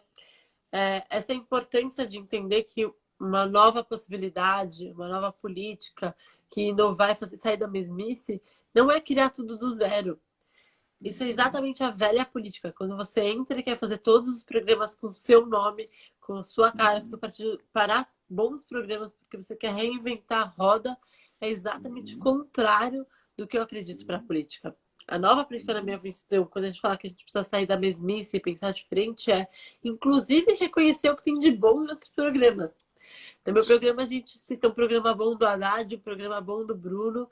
Speaker 2: essa importância de entender que uma nova possibilidade, uma nova política que não vai sair da mesmice, não é criar tudo do zero. Isso é exatamente a velha política. Quando você entra e quer fazer todos os programas com o seu nome, com a sua cara, com o seu partido, parar bons programas porque você quer reinventar a roda, é exatamente o contrário do que eu acredito para a política. A nova política, na minha visão, quando a gente fala que a gente precisa sair da mesmice e pensar diferente, inclusive, reconhecer o que tem de bom em outros programas. No meu programa, a gente cita um programa bom do Haddad, um programa bom do Bruno,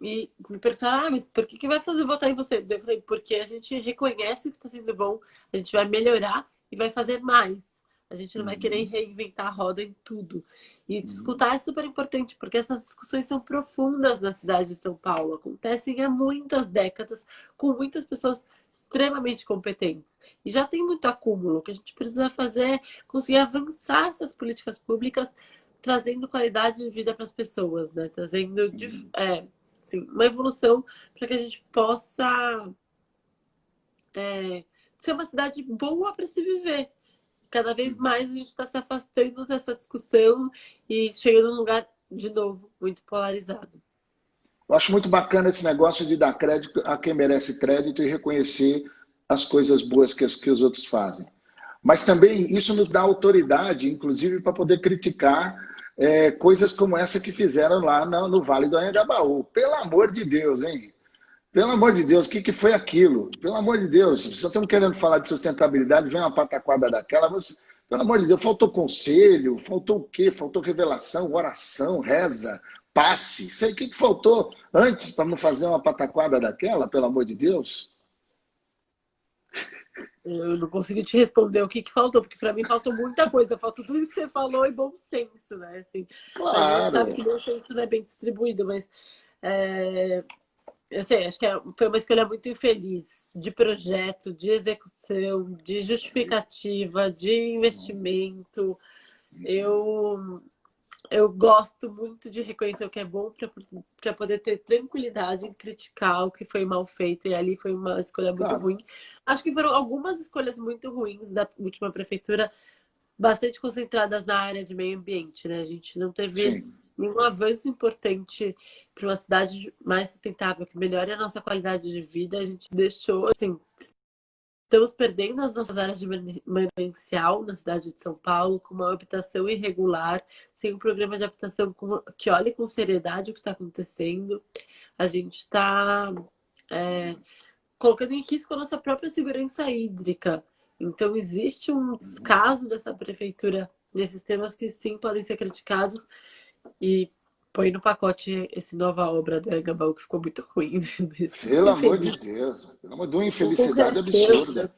Speaker 2: e me perguntaram, mas por que vai fazer votar em você? Eu falei, porque a gente reconhece o que está sendo bom, a gente vai melhorar e vai fazer mais. A gente não vai querer reinventar a roda em tudo. E escutar é super importante, porque essas discussões são profundas na cidade de São Paulo. Acontecem há muitas décadas, com muitas pessoas extremamente competentes. E já tem muito acúmulo. O que a gente precisa fazer é conseguir avançar essas políticas públicas, trazendo qualidade de vida para as pessoas, né? Trazendo uma evolução para que a gente possa ser uma cidade boa para se viver. Cada vez mais a gente está se afastando dessa discussão e chegando num lugar, de novo, muito polarizado.
Speaker 3: Eu acho muito bacana esse negócio de dar crédito a quem merece crédito e reconhecer as coisas boas que os outros fazem. Mas também isso nos dá autoridade, inclusive, para poder criticar coisas como essa que fizeram lá no Vale do Anhangabaú. Pelo amor de Deus, hein? Pelo amor de Deus, o que foi aquilo? Pelo amor de Deus, só estamos querendo falar de sustentabilidade, vem uma pataquada daquela, mas, pelo amor de Deus, faltou conselho, faltou o quê? Faltou revelação, oração, reza, passe. Sei o que faltou antes para não fazer uma pataquada daquela, pelo amor de Deus?
Speaker 2: Eu não consigo te responder o que faltou, porque para mim faltou muita coisa. Faltou tudo que você falou e bom senso, né? Assim,
Speaker 3: claro.
Speaker 2: A gente sabe que bom senso não é bem distribuído, mas... Eu sei, acho que foi uma escolha muito infeliz de projeto, de execução, de justificativa, de investimento. Eu gosto muito de reconhecer o que é bom para poder ter tranquilidade em criticar o que foi mal feito. E ali foi uma escolha muito ruim. Acho que foram algumas escolhas muito ruins da última prefeitura, bastante concentradas na área de meio ambiente, né? A gente não teve nenhum avanço importante para uma cidade mais sustentável, que melhore a nossa qualidade de vida. A gente deixou, assim, estamos perdendo as nossas áreas de manancial na cidade de São Paulo, com uma habitação irregular, sem um programa de habitação que olhe com seriedade o que está acontecendo. A gente está colocando em risco a nossa própria segurança hídrica. Então, existe um descaso dessa prefeitura nesses temas que, sim, podem ser criticados. E põe no pacote essa nova obra do Anhangabaú, que ficou muito ruim.
Speaker 3: Pelo amor de Deus. Pelo amor de uma infelicidade absurda.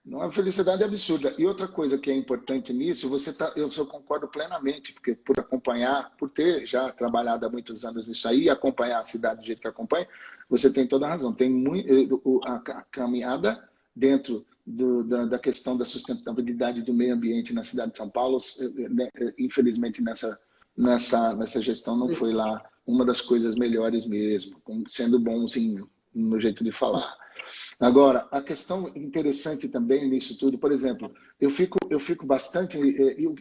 Speaker 3: Uma felicidade absurda. E outra coisa que é importante nisso, eu só concordo plenamente, porque por ter já trabalhado há muitos anos nisso aí, acompanhar a cidade do jeito que acompanha, você tem toda a razão. Tem a caminhada dentro da questão da sustentabilidade do meio ambiente na cidade de São Paulo, infelizmente nessa gestão não foi lá uma das coisas melhores mesmo, sendo bonzinho no jeito de falar. Agora, a questão interessante também nisso tudo, por exemplo, eu fico bastante...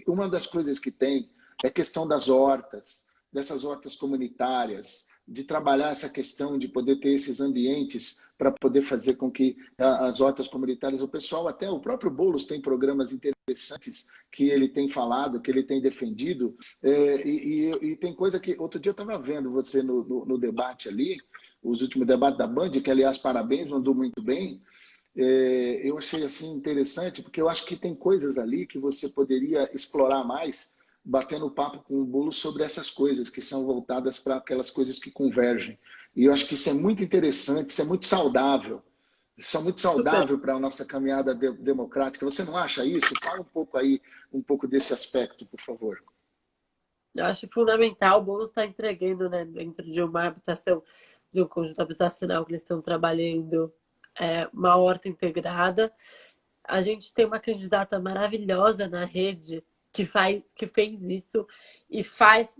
Speaker 3: Uma das coisas que tem é a questão das hortas, dessas hortas comunitárias, de trabalhar essa questão de poder ter esses ambientes para poder fazer com que as hortas comunitárias, o pessoal, até o próprio Boulos tem programas interessantes interessantes que ele tem falado, que ele tem defendido, e tem coisa que... Outro dia eu estava vendo você no debate ali, os últimos debates da Band, que, aliás, parabéns, mandou muito bem. Eu achei assim interessante, porque eu acho que tem coisas ali que você poderia explorar mais, batendo papo com o Bolo sobre essas coisas que são voltadas para aquelas coisas que convergem. E eu acho que isso é muito interessante, isso é muito saudável. Isso é muito
Speaker 2: Super.
Speaker 3: saudável para a nossa caminhada democrática. Você não acha isso? Fala um pouco aí, um pouco desse aspecto, por favor.
Speaker 2: Eu acho fundamental. O Boulos está entregando, né, dentro de uma habitação, de um conjunto habitacional que eles estão trabalhando, uma horta integrada. A gente tem uma candidata maravilhosa na rede que fez isso e faz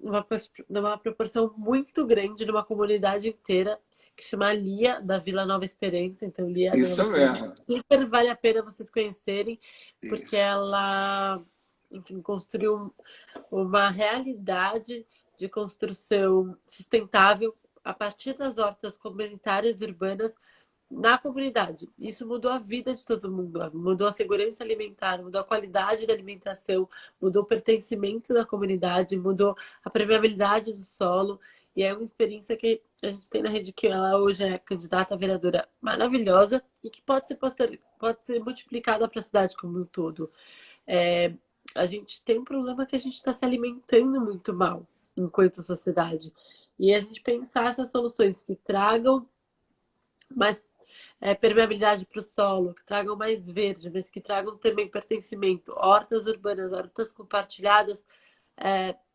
Speaker 2: numa proporção muito grande numa comunidade inteira, que chama Lia, da Vila Nova Esperança. Então, Lia da Nova
Speaker 3: Isso
Speaker 2: Esperança,
Speaker 3: mesmo.
Speaker 2: super vale a pena vocês conhecerem, porque
Speaker 3: Isso.
Speaker 2: ela, enfim, construiu uma realidade de construção sustentável a partir das hortas comunitárias urbanas na comunidade. Isso mudou a vida de todo mundo, mudou a segurança alimentar, mudou a qualidade da alimentação, mudou o pertencimento da comunidade, mudou a permeabilidade do solo. E é uma experiência que a gente tem na rede, que ela hoje é candidata a vereadora maravilhosa e que pode ser multiplicada para a cidade como um todo. A gente tem um problema que a gente está se alimentando muito mal enquanto sociedade. E a gente pensar essas soluções que tragam mais permeabilidade para o solo, que tragam mais verde, mas que tragam também pertencimento, hortas urbanas, hortas compartilhadas,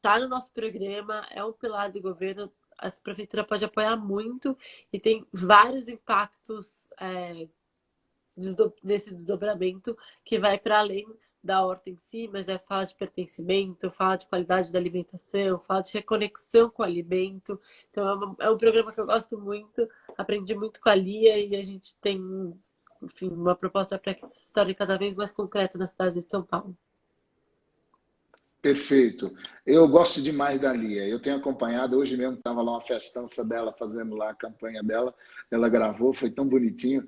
Speaker 2: tá no nosso programa, é um pilar do governo, a prefeitura pode apoiar muito e tem vários impactos desse desdobramento que vai para além da horta em si, mas fala de pertencimento, fala de qualidade da alimentação, fala de reconexão com o alimento. Então é um programa que eu gosto muito, aprendi muito com a Lia e a gente tem, enfim, uma proposta para que isso se torne cada vez mais concreto na cidade de São Paulo.
Speaker 3: Perfeito. Eu gosto demais da Lia. Eu tenho acompanhado, hoje mesmo estava lá uma festança dela, fazendo lá a campanha dela. Ela gravou, foi tão bonitinho.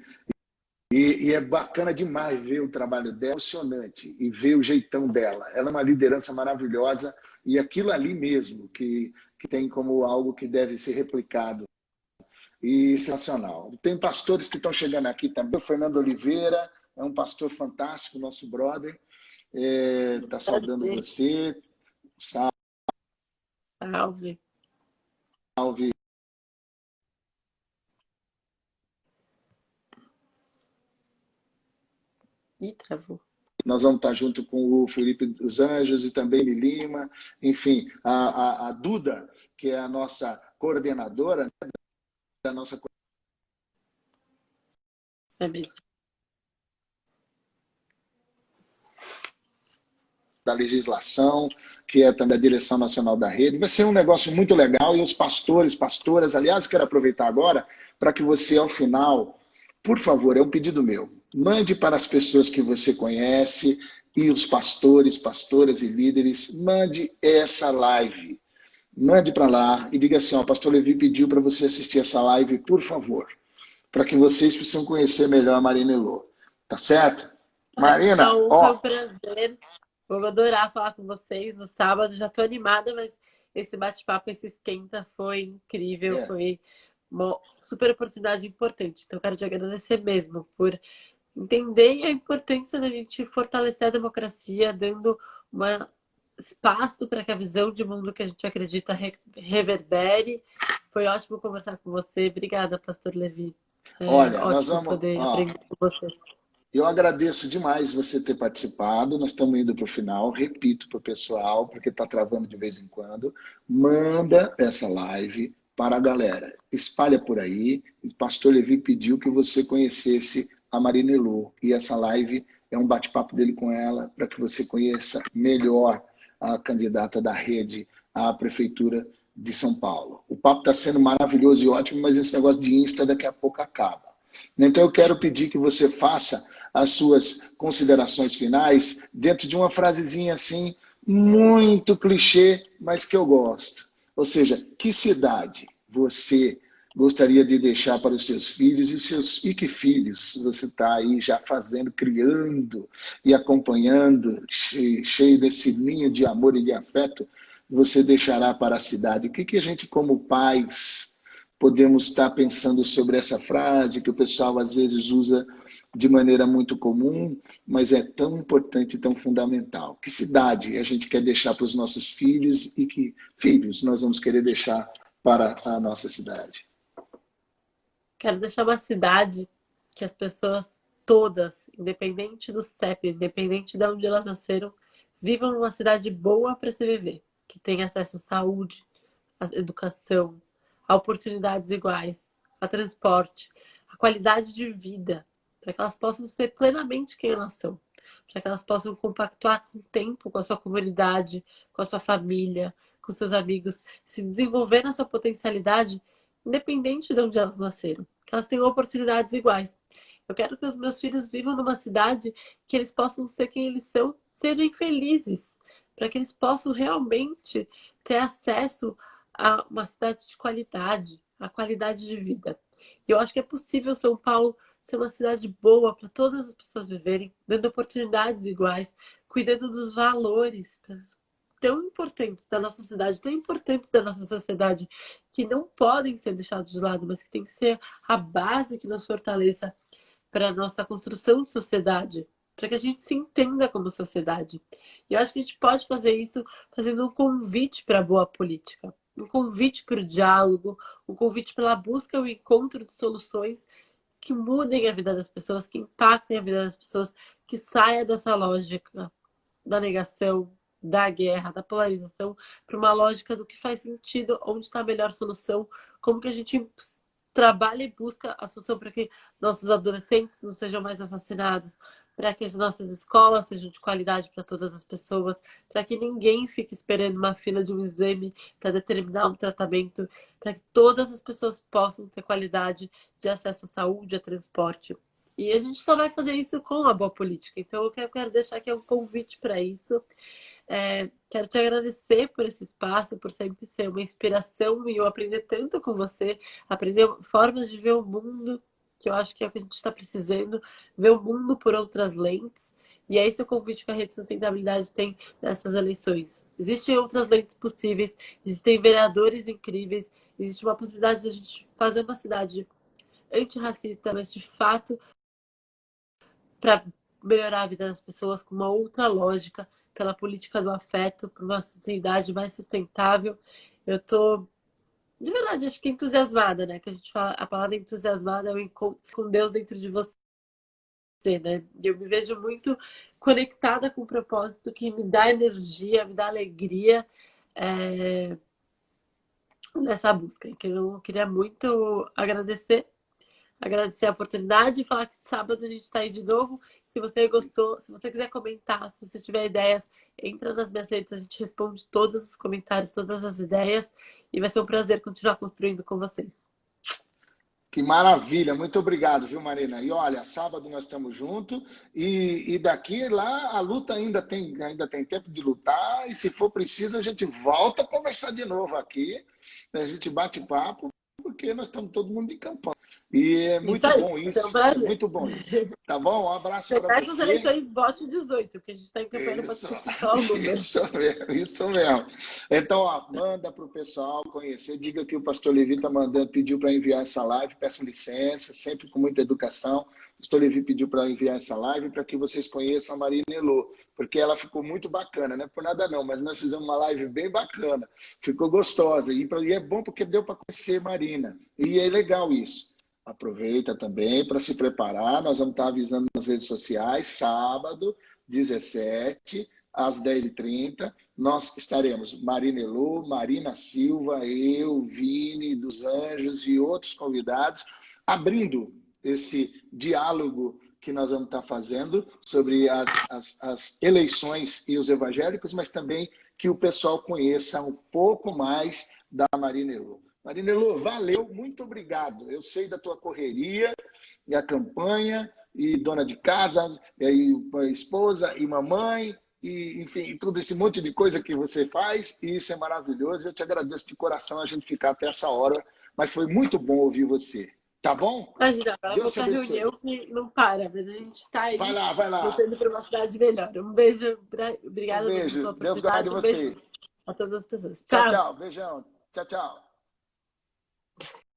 Speaker 3: E é bacana demais ver o trabalho dela, emocionante, e ver o jeitão dela. Ela é uma liderança maravilhosa e aquilo ali mesmo, que tem como algo que deve ser replicado. E sensacional. Tem pastores que estão chegando aqui também. O Fernando Oliveira é um pastor fantástico, nosso brother. Está saudando você.
Speaker 2: Salve.
Speaker 3: Salve.
Speaker 2: Ih, travou.
Speaker 3: Nós vamos estar junto com o Felipe dos Anjos e também Lima. Enfim, a Duda, que é a nossa coordenadora, né, da nossa
Speaker 2: Mesmo.
Speaker 3: da legislação, que é também a direção nacional da rede. Vai ser um negócio muito legal e os pastores, pastoras, aliás, quero aproveitar agora para que você, ao final, por favor, é um pedido meu, mande para as pessoas que você conhece e os pastores, pastoras e líderes, mande essa live. Mande para lá e diga assim, ó, o pastor Levi pediu para você assistir essa live, por favor, para que vocês possam conhecer melhor a Marina Elô. Tá certo? Marina,
Speaker 2: Então, foi um
Speaker 3: ó,
Speaker 2: prazer. Vou adorar falar com vocês no sábado. Já estou animada, mas esse bate-papo, esse esquenta foi incrível. Foi uma super oportunidade importante. Então, quero te agradecer mesmo por entender a importância da gente fortalecer a democracia, dando um espaço para que a visão de mundo que a gente acredita reverbere. Foi ótimo conversar com você. Obrigada, Pastor Levi.
Speaker 3: olha, nós
Speaker 2: Ótimo
Speaker 3: vamos...
Speaker 2: poder
Speaker 3: Ó,
Speaker 2: aprender com você.
Speaker 3: eu agradeço demais você ter participado. Nós estamos indo para o final. Repito para o pessoal, porque está travando de vez em quando. Manda essa live para a galera. Espalha por aí. O pastor Levi pediu que você conhecesse a Marina Elô. E essa live é um bate-papo dele com ela para que você conheça melhor a candidata da rede à Prefeitura de São Paulo. O papo está sendo maravilhoso e ótimo, mas esse negócio de Insta daqui a pouco acaba. Então eu quero pedir que você faça as suas considerações finais dentro de uma frasezinha assim, muito clichê, mas que eu gosto. Ou seja, que cidade você gostaria de deixar para os seus filhos e que filhos você está aí já fazendo, criando e acompanhando, cheio desse ninho de amor e de afeto, você deixará para a cidade? O que que a gente, como pais, podemos estar pensando sobre essa frase que o pessoal às vezes usa de maneira muito comum, mas é tão importante e tão fundamental? Que cidade a gente quer deixar para os nossos filhos e que filhos nós vamos querer deixar para a nossa cidade?
Speaker 2: Quero deixar uma cidade que as pessoas todas, independente do CEP, independente de onde elas nasceram, vivam numa cidade boa para se viver, que tenha acesso à saúde, à educação, a oportunidades iguais, a transporte, a qualidade de vida, para que elas possam ser plenamente quem elas são, para que elas possam compactuar com o tempo, com a sua comunidade, com a sua família, com seus amigos, se desenvolver na sua potencialidade, independente de onde elas nasceram, que elas tenham oportunidades iguais. Eu quero que os meus filhos vivam numa cidade que eles possam ser quem eles são, serem felizes, para que eles possam realmente ter acesso a uma cidade de qualidade, a qualidade de vida. E eu acho que é possível São Paulo ser uma cidade boa para todas as pessoas viverem, dando oportunidades iguais, cuidando dos valores tão importantes da nossa cidade, tão importantes da nossa sociedade, que não podem ser deixados de lado, mas que tem que ser a base que nos fortaleça para a nossa construção de sociedade, para que a gente se entenda como sociedade. E eu acho que a gente pode fazer isso fazendo um convite para a boa política, um convite para o diálogo, um convite pela busca e o encontro de soluções que mudem a vida das pessoas, que impactem a vida das pessoas, que saia dessa lógica da negação, da guerra, da polarização, para uma lógica do que faz sentido, onde está a melhor solução, como que a gente trabalha e busca a solução para que nossos adolescentes não sejam mais assassinados, para que as nossas escolas sejam de qualidade para todas as pessoas, para que ninguém fique esperando uma fila de um exame para determinar um tratamento, para que todas as pessoas possam ter qualidade de acesso à saúde, a transporte. E a gente só vai fazer isso com a boa política. Então, eu quero deixar aqui um convite para isso. Quero te agradecer por esse espaço, por sempre ser uma inspiração e eu aprender tanto com você, aprender formas de ver o mundo, que eu acho que é o que a gente está precisando, ver o mundo por outras lentes. E é esse o convite que a Rede Sustentabilidade tem nessas eleições. Existem outras lentes possíveis, existem vereadores incríveis, existe uma possibilidade de a gente fazer uma cidade antirracista, mas de fato para melhorar a vida das pessoas com uma outra lógica, pela política do afeto, para uma sociedade mais sustentável. Eu tô, de verdade, acho que entusiasmada, né? Que a gente fala, a palavra entusiasmada é o encontro com Deus dentro de você, né? E eu me vejo muito conectada com o propósito que me dá energia, me dá alegria nessa busca. Então, eu queria muito agradecer a oportunidade e falar que sábado a gente está aí de novo. Se você gostou, se você quiser comentar, se você tiver ideias, entra nas minhas redes, a gente responde todos os comentários, todas as ideias e vai ser um prazer continuar construindo com vocês.
Speaker 3: Que maravilha, muito obrigado, viu, Marina? E olha, sábado nós estamos juntos e daqui lá a luta ainda tem tempo de lutar e se for preciso a gente volta a conversar de novo aqui, né? A gente bate papo porque nós estamos todo mundo de campanha. E é muito bom isso, é muito bom isso. Tá bom? Um abraço para você.
Speaker 2: Essas eleições bote 18, porque a gente está em campanha para discutir o número.
Speaker 3: Isso mesmo. Então, ó, manda para o pessoal conhecer, diga que o pastor Levi está mandando, pediu para enviar essa live, peça licença, sempre com muita educação. O pastor Levi pediu para enviar essa live para que vocês conheçam a Marina Elô, porque ela ficou muito bacana, não é por nada não, mas nós fizemos uma live bem bacana, ficou gostosa, e é bom porque deu para conhecer Marina, e é legal isso. Aproveita também para se preparar. Nós vamos estar avisando nas redes sociais, sábado, 17, às 10h30. Nós estaremos Marina Elô, Marina Silva, eu, Vini dos Anjos e outros convidados, abrindo esse diálogo que nós vamos estar fazendo sobre as eleições e os evangélicos, mas também que o pessoal conheça um pouco mais da Marina Elô. Marina Elô, valeu, muito obrigado. Eu sei da tua correria e a campanha, e dona de casa, e a esposa, e mamãe, e enfim, tudo esse monte de coisa que você faz, e isso é maravilhoso. Eu te agradeço de coração a gente ficar até essa hora, mas foi muito bom ouvir você. Tá bom?
Speaker 2: Imagina, agora eu vou
Speaker 3: Deus te
Speaker 2: pra
Speaker 3: abençoe.
Speaker 2: reunião que não para, mas a gente tá aí
Speaker 3: Vai lá, vai lá.
Speaker 2: lutando por uma cidade melhor. Um beijo,
Speaker 3: Um
Speaker 2: obrigada mesmo
Speaker 3: beijo.
Speaker 2: pela
Speaker 3: Deus guarde
Speaker 2: oportunidade. Um beijo
Speaker 3: você.
Speaker 2: a todas as pessoas.
Speaker 3: Tchau,
Speaker 2: Tchau!
Speaker 3: tchau. Beijão. Tchau, tchau.